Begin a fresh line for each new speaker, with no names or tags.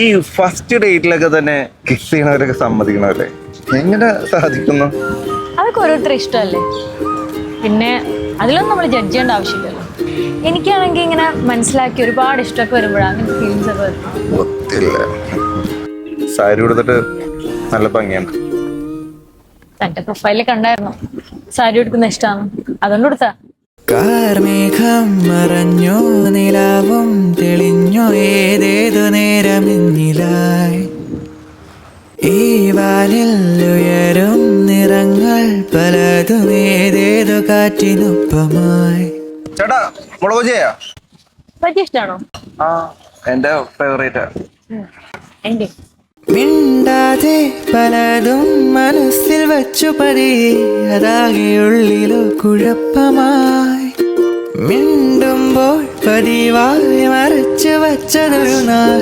ഈ ഫസ്റ്റ് ഡേറ്റിലൊക്കെ തന്നെ കിസ് ചെയ്യണവരൊക്കെ സമ്മതിക്കണവല്ലേ, എങ്ങനെ സാധിക്കുന്നു?
അതൊക്കെ ഓരോരുത്തരുടെ ഇഷ്ടമല്ലേ. പിന്നെ അതിലൊന്നും നമ്മൾ ജഡ്ജ് ചെയ്യേണ്ട ആവശ്യമില്ലല്ലോ. എനിക്കാണെങ്കിൽ ഇങ്ങനെ മനസ്സിലാക്കി ഒരുപാട് ഇഷ്ടമൊക്കെ വരുമ്പോഴാണ് അങ്ങനത്തെ ഫീലിങ്സ് ഒക്കെ വരും.
ഒത്തില്ല. സാരി കൊടുത്തിട്ട് നല്ല ഭംഗിയാണ്.
തന്റെ പ്രൊഫൈലിൽ കണ്ടായിരുന്നു സാരി എടുക്കുന്ന ഇഷ്ടമാണ്, അതുകൊണ്ട് കൊടുത്താ.
കാർമേഘം മറഞ്ഞോ നിലാവും തെളിഞ്ഞോ ഏതേതു നേരമിന്നിലായി ഈ വാനിൽ ഉയരും നിറങ്ങൾ പലതും ഏതേതു കാറ്റിനൊപ്പമായി.
ചേട്ടാ മുളക് ചെയ്യാ?
പറ്റിയ ഇഷ്ടമാണോ?
ആ, എന്റെ ഫേവറേറ്റാ.
എന്റെ
മിണ്ടാതെ പലതും മനസ്സിൽ വച്ചു പതിയതാകെ ഉള്ളിലോ കുഴപ്പമായി. മിണ്ടുമ്പോൾ പതിവായി മറച്ചു വച്ചതൊരു നാൾ